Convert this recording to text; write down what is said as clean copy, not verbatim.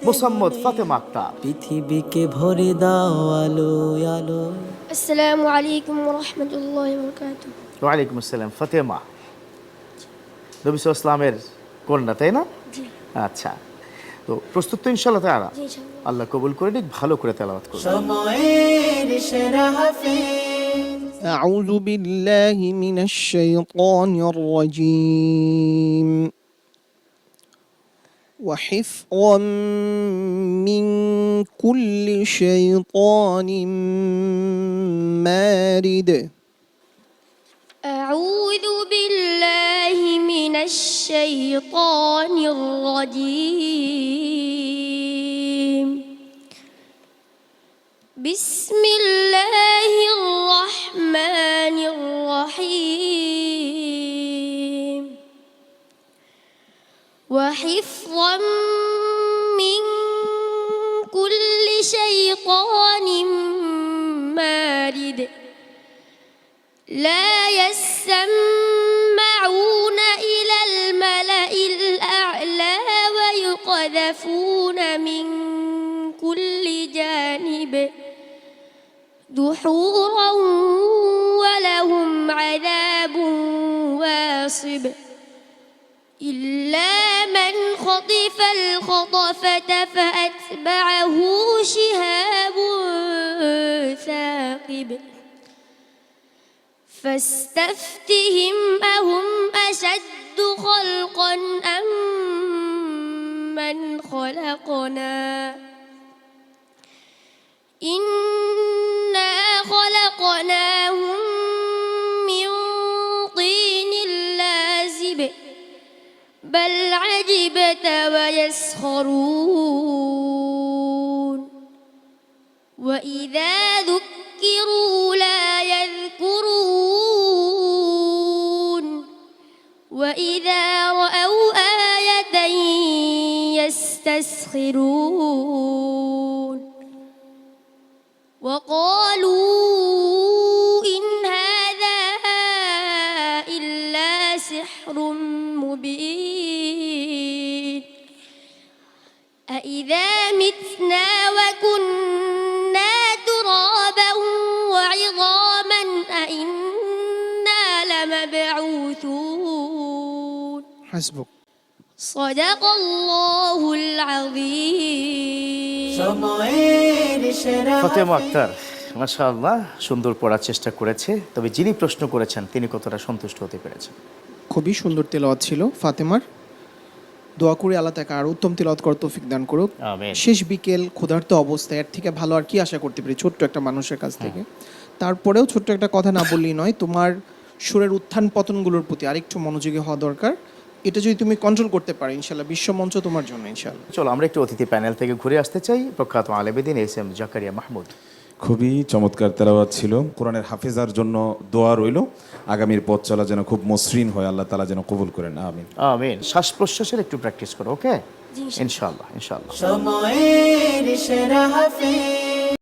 মোসাম্মদ ফাতেমা আক্তার। পৃথিবীকে ভরে দাও আলো আলো। আসসালামু আলাইকুম ওয়া রাহমাতুল্লাহি ওয়া বারাকাতুহু। ওয়ালাইকুম আসসালাম। ফাতেমা নবী সাল্লাল্লাহু আলাইহি ওয়াসাল্লামের কন্যা, তাই না? জি আচ্ছা, তো প্রস্তুত তো ইনশাআল্লাহ তাআলা? জি ইনশাআল্লাহ। আল্লাহ কবুল করে নিক, ভালো করে তেলাওয়াত করুন। সময়ের সেরা হাফেজ। أعوذ بالله من الشيطان الرجيم وحفظا من كل شيطان مارد أعوذ بالله من الشيطان الرجيم. بسم الله الرحمن الرحيم. وحفظا من كل شيطان مارد لا يسمعون إلى الملأ الأعلى ويقذفون من كل جانب دحورا ولهم عذاب واصب إلا من خطف الخطفة فأتبعه شهاب ثاقب فاستفتهم أهم أشد خلقا أم من خلقنا إنا خلقناهم من طين لازب بل عجبت ويسخرون وإذا ذكروا لا يذكرون وإذا رأوا آية يستسخرون وقالوا إن هذا إلا سحر مبين أإذا متنا وكنا ترابا وعظاما أإنا لمبعوثون حسبك صدق الله العظيم. সময়ের সেরা ফাতেমা হাফেজ। আক্তার মাশাআল্লাহ সুন্দর পড়ার চেষ্টা করেছে, তবে যিনি প্রশ্ন করেছেন তিনি কতটা সন্তুষ্ট হতে পেরেছেন? খুবই সুন্দর তেলাওয়াত ছিল ফাতেমার। দোয়া করে আল্লাহ তাকে আরো উত্তম তেলাওয়াত করার তৌফিক দান করুক। আমিন। শেষ বিকেল ক্ষুধার্ত অবস্থায় এর থেকে ভালো আর কি আশা করতে পারি ছোট্ট একটা মানুষের কাছ থেকে। তারপরেও ছোট্ট একটা কথা না বললেই নয়, তোমার সুরের উত্থান পতনগুলোর প্রতি আরেকটু মনোযোগী হওয়া দরকার। এটা যদি তুমি কন্ট্রোল করতে পারো ইনশাল্লাহ বিশ্বমঞ্চ তোমার জন্য ইনশাল্লাহ। চলো আমরা একটু অতিথি প্যানেল থেকে ঘুরে আসতে চাই। প্রখ্যাত আলেমেদিন এস এম জাকারিয়া মাহমুদ। খুবই চমৎকার তেলাওয়াত ছিল। কোরআনের হাফেজার জন্য দোয়া রইল, আগামীর পথ চলা যেন খুব মসৃণ হয়, আল্লাহ তাআলা যেন কবুল করেন, আমিন। আমিন। শ্বাস প্রশ্বাসের একটু প্র্যাকটিস করো, ওকে? ইনশাআল্লাহ ইনশাআল্লাহ। সময়ের সেরা হাফেজ।